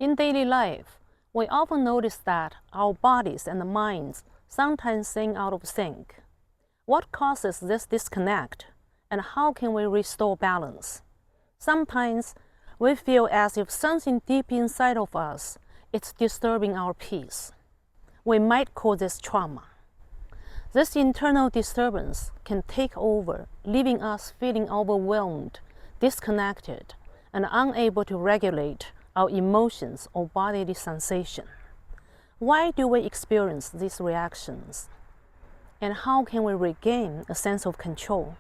In daily life, we often notice that our bodies and minds sometimes seem out of sync. What causes this disconnect, and how can we restore balance? Sometimes we feel as if something deep inside of us is disturbing our peace. We might call this trauma. This internal disturbance can take over, leaving us feeling overwhelmed, disconnected, and unable to regulate our emotions or bodily sensation. Why do we experience these reactions? And how can we regain a sense of control?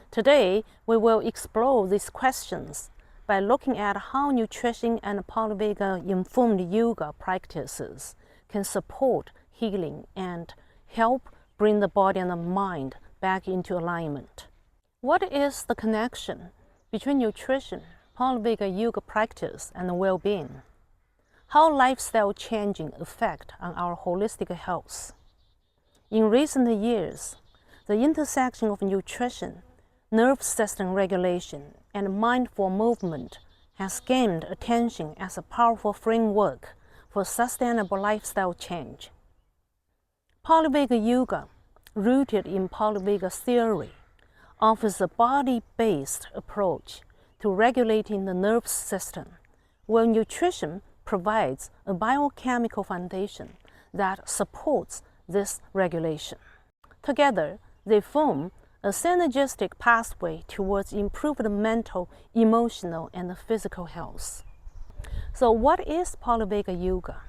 Today, we will explore these questions by looking at how nutrition and polyvagal-informed yoga practices can support healing and help bring the body and the mind back into alignment. What is the connection between nutrition, Polyvagal yoga practice, and well-being? How lifestyle changing affect on our holistic health? In recent years, the intersection of nutrition, nerve system regulation, and mindful movement has gained attention as a powerful framework for sustainable lifestyle change. Polyvagal yoga, rooted in Polyvagal Theory, offers a body-based approach to regulating the nervous system, while nutrition provides a biochemical foundation that supports this regulation. Together, they form a synergistic pathway towards improved mental, emotional, and physical health. So what is Polyvagal yoga?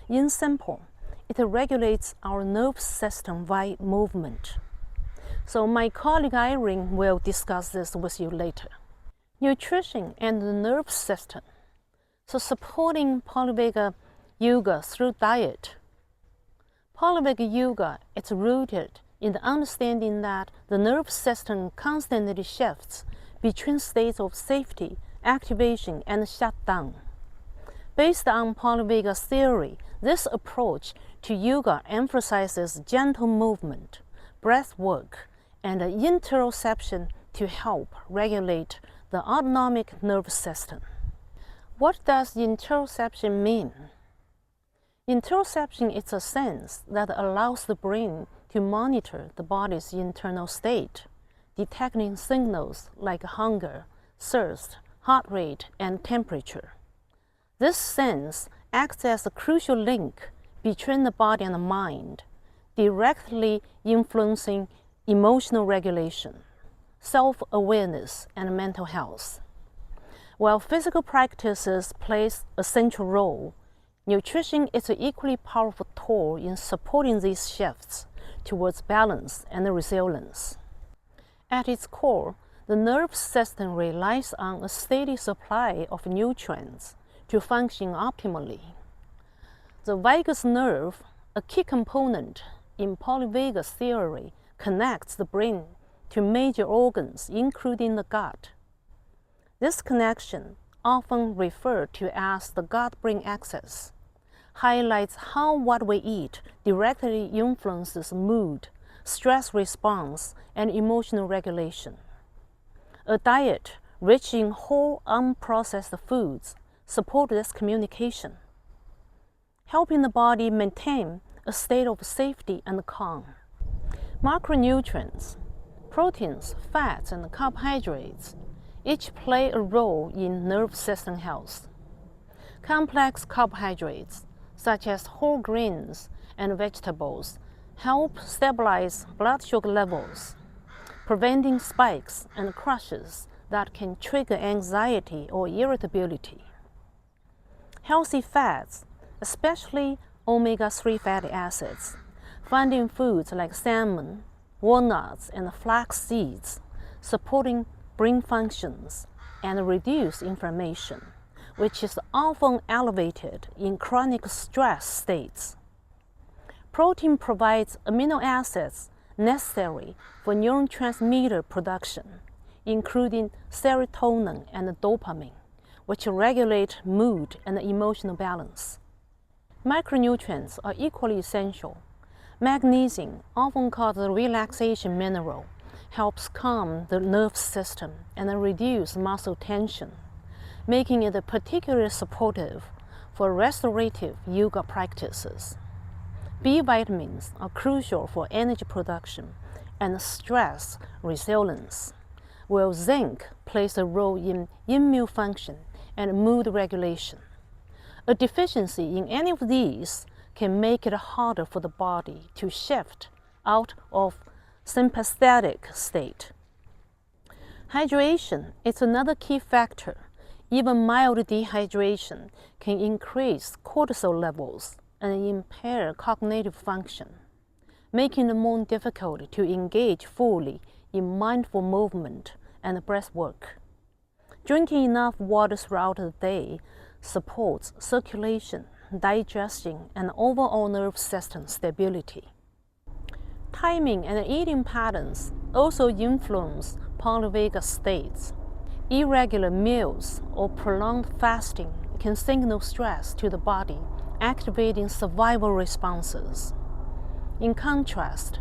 In simple, it regulates our nervous system via movement. So my colleague Irene will discuss this with you later. Nutrition and the nervous system. So supporting Polyvagal yoga through diet. Polyvagal yoga is rooted in the understanding that the nervous system constantly shifts between states of safety, activation, and shutdown. Based on Polyvagal theory, this approach to yoga emphasizes gentle movement, breath work, and interoception to help regulate the autonomic nervous system. What does interoception mean? Interoception is a sense that allows the brain to monitor the body's internal state, detecting signals like hunger, thirst, heart rate, and temperature. This sense acts as a crucial link between the body and the mind, directly influencing emotional regulation, self-awareness, and mental health. While physical practices play a central role, nutrition is an equally powerful tool in supporting these shifts towards balance and resilience. At its core, the nervous system relies on a steady supply of nutrients to function optimally. The vagus nerve, a key component in Polyvagal theory, connects the brain to major organs, including the gut. This connection, often referred to as the gut-brain axis, highlights how what we eat directly influences mood, stress response, and emotional regulation. A diet rich in whole, unprocessed foods supports this communication, helping the body maintain a state of safety and calm. Micronutrients, proteins, fats, and carbohydrates each play a role in nerve system health. Complex carbohydrates, such as whole grains and vegetables, help stabilize blood sugar levels, preventing spikes and crashes that can trigger anxiety or irritability. Healthy fats, especially omega-3 fatty acids, found in foods like salmon, walnuts, and flax seeds, supporting brain functions and reduce inflammation, which is often elevated in chronic stress states. Protein provides amino acids necessary for neurotransmitter production, including serotonin and dopamine, which regulate mood and emotional balance. Micronutrients are equally essential. Magnesium, often called the relaxation mineral, helps calm the nervous system and reduce muscle tension, making it particularly supportive for restorative yoga practices. B vitamins are crucial for energy production and stress resilience, while zinc plays a role in immune function and mood regulation. A deficiency in any of these can make it harder for the body to shift out of sympathetic state. Hydration is another key factor. Even mild dehydration can increase cortisol levels and impair cognitive function, making it more difficult to engage fully in mindful movement and breath work. Drinking enough water throughout the day supports circulation, digestion, and overall nerve system stability. Timing and eating patterns also influence polyvagal states. Irregular meals or prolonged fasting can signal stress to the body, activating survival responses. In contrast,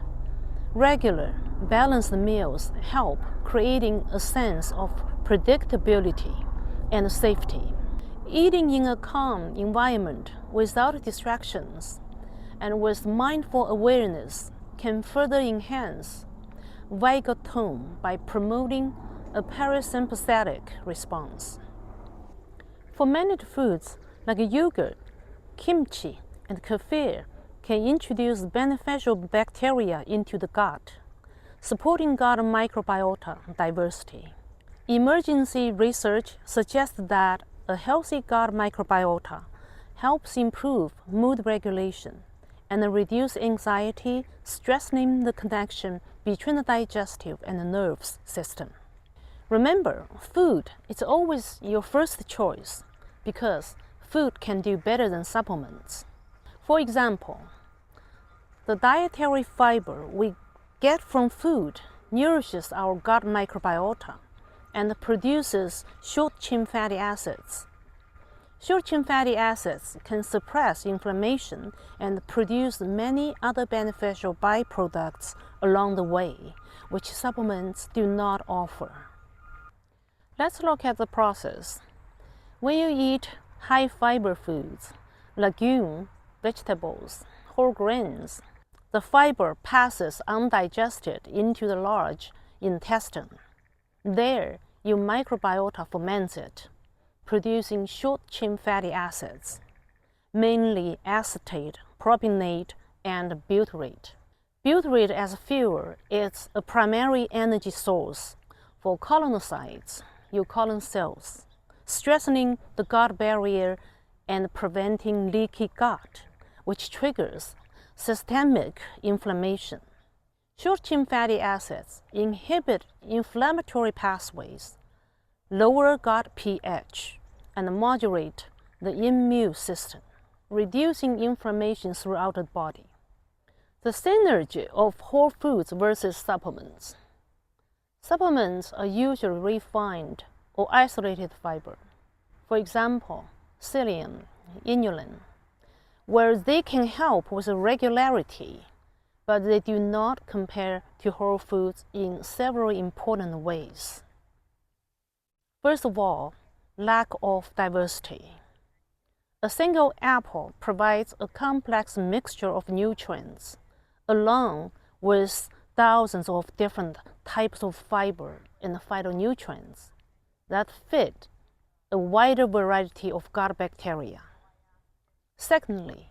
regular, balanced meals help creating a sense of predictability and safety. Eating in a calm environment without distractions and with mindful awareness can further enhance vagal tone by promoting a parasympathetic response. Fermented foods like yogurt, kimchi, and kefir can introduce beneficial bacteria into the gut, supporting gut microbiota diversity. Emergency research suggests that a healthy gut microbiota helps improve mood regulation and reduce anxiety, strengthening the connection between the digestive and the nervous system. Remember, food is always your first choice because food can do better than supplements. For example, the dietary fiber we get from food nourishes our gut microbiota and produces short-chain fatty acids. Short-chain fatty acids can suppress inflammation and produce many other beneficial byproducts along the way, which supplements do not offer. Let's look at the process. When you eat high-fiber foods, legumes, vegetables, whole grains, the fiber passes undigested into the large intestine. There, your microbiota ferments it, producing short-chain fatty acids, mainly acetate, propionate, and butyrate. Butyrate as fuel is a primary energy source for colonocytes, your colon cells, strengthening the gut barrier and preventing leaky gut, which triggers systemic inflammation. Short-chain fatty acids inhibit inflammatory pathways, lower gut pH, and modulate the immune system, reducing inflammation throughout the body. The synergy of whole foods versus supplements. Supplements are usually refined or isolated fiber. For example, psyllium, inulin, where they can help with regularity, but they do not compare to whole foods in several important ways. First of all, lack of diversity. A single apple provides a complex mixture of nutrients, along with thousands of different types of fiber and phytonutrients that fit a wider variety of gut bacteria. Secondly,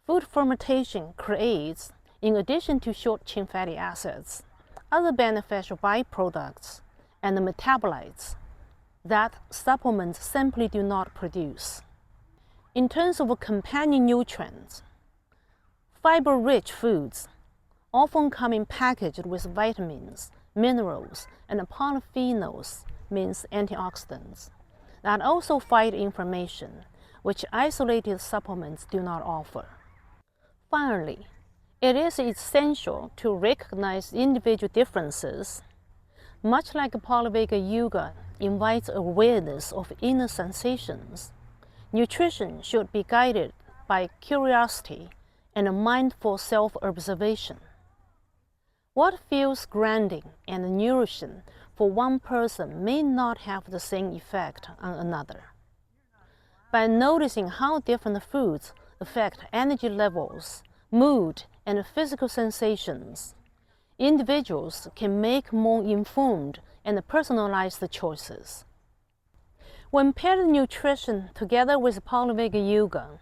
food fermentation creates, in addition to short-chain fatty acids, other beneficial byproducts and metabolites that supplements simply do not produce. In terms of companion nutrients, fiber-rich foods often come in packaged with vitamins, minerals, and polyphenols, means antioxidants, that also fight inflammation, which isolated supplements do not offer. Finally, it is essential to recognize individual differences. Much like Polyvagal Yoga invites awareness of inner sensations, nutrition should be guided by curiosity and a mindful self-observation. What feels grounding and nourishing for one person may not have the same effect on another. By noticing how different foods affect energy levels, mood, and physical sensations, individuals can make more informed and personalized choices. When paired nutrition together with Polyvagal Yoga,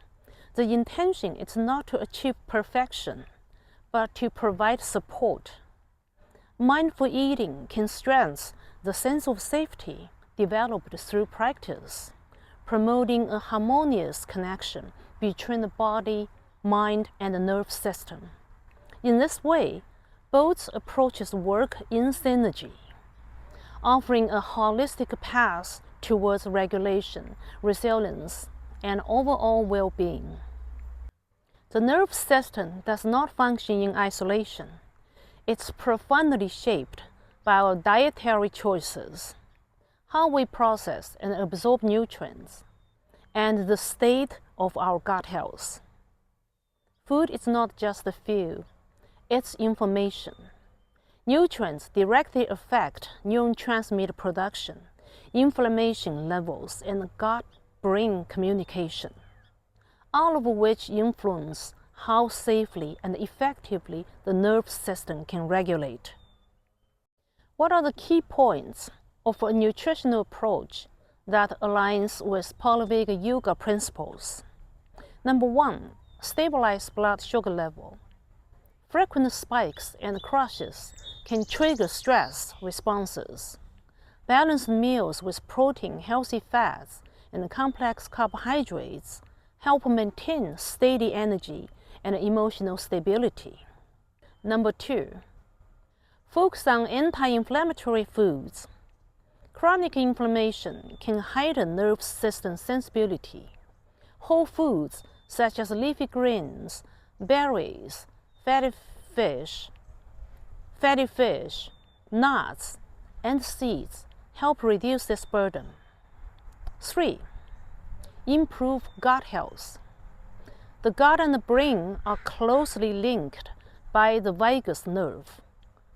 the intention is not to achieve perfection, but to provide support. Mindful eating can strengthen the sense of safety developed through practice, promoting a harmonious connection between the body, mind, and the nervous system. In this way, both approaches work in synergy, offering a holistic path towards regulation, resilience, and overall well-being. The nervous system does not function in isolation. It's profoundly shaped by our dietary choices, how we process and absorb nutrients, and the state of our gut health. Food is not just the fuel, it's information. Nutrients directly affect neurotransmitter production, inflammation levels, and gut-brain communication, all of which influence how safely and effectively the nervous system can regulate. What are the key points of a nutritional approach that aligns with Polyvagal Yoga principles? Number 1, stabilize blood sugar level. Frequent spikes and crashes can trigger stress responses. Balanced meals with protein, healthy fats, and complex carbohydrates help maintain steady energy and emotional stability. Number 2, focus on anti-inflammatory foods. Chronic inflammation can heighten nervous system sensibility. Whole foods such as leafy greens, berries, fatty fish, nuts, and seeds help reduce this burden. 3, improve gut health. The gut and the brain are closely linked by the vagus nerve.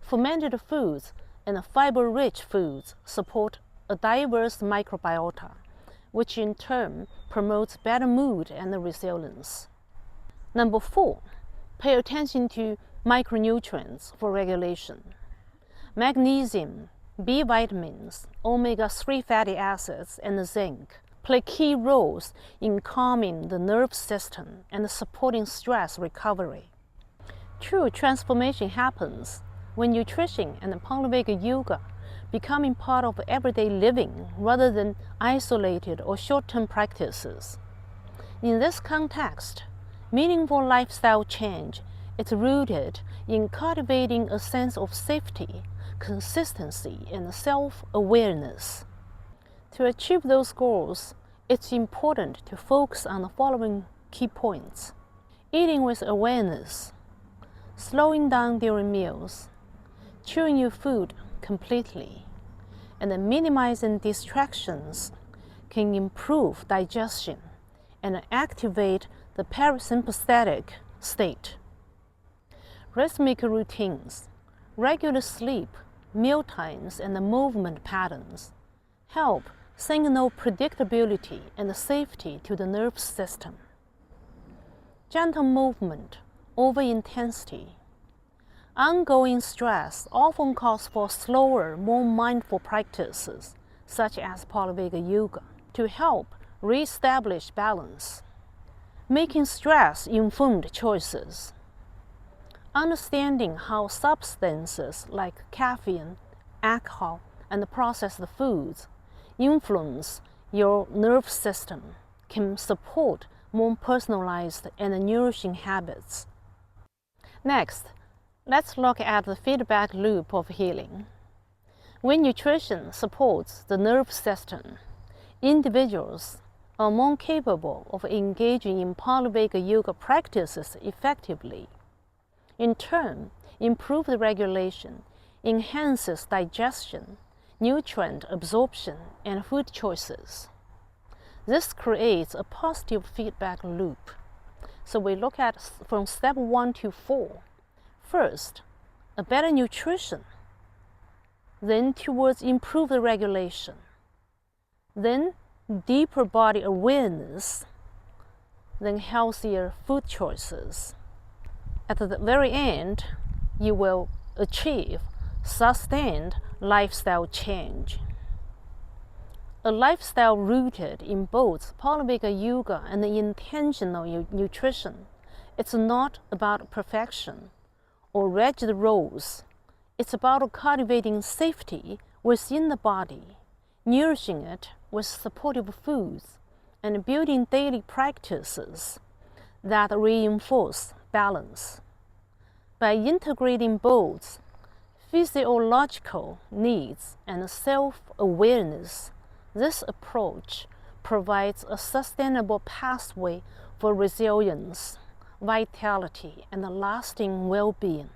Fermented foods and fiber-rich foods support a diverse microbiota, which in turn promotes better mood and resilience. Number 4, pay attention to micronutrients for regulation. Magnesium, B vitamins, omega-3 fatty acids, and zinc play key roles in calming the nervous system and supporting stress recovery. True transformation happens when nutrition and Polyvagal Yoga becoming part of everyday living rather than isolated or short-term practices. In this context, meaningful lifestyle change is rooted in cultivating a sense of safety, consistency, and self-awareness. To achieve those goals, it's important to focus on the following key points: eating with awareness, slowing down during meals, chewing your food completely, and minimizing distractions can improve digestion and activate the parasympathetic state. Rhythmic routines, regular sleep, meal times, and movement patterns help signal predictability and safety to the nervous system. Gentle movement over intensity. Ongoing stress often calls for slower, more mindful practices, such as Polyvagal Yoga, to help re-establish balance. Making stress-informed choices. Understanding how substances like caffeine, alcohol, and processed foods influence your nervous system can support more personalized and nourishing habits. Next, let's look at the feedback loop of healing. When nutrition supports the nervous system, individuals are more capable of engaging in Polyvagal Yoga practices effectively. In turn, improved regulation enhances digestion, nutrient absorption, and food choices. This creates a positive feedback loop. So we look at from step 1 to 4. First, a better nutrition, then towards improved regulation, then deeper body awareness, then healthier food choices. At the very end, you will achieve sustained lifestyle change. A lifestyle rooted in both Polyvagal Yoga and intentional nutrition. It's not about perfection or rigid rules. It's about cultivating safety within the body, nourishing it with supportive foods, and building daily practices that reinforce balance. By integrating both physiological needs and self-awareness, this approach provides a sustainable pathway for resilience, vitality, and lasting well-being.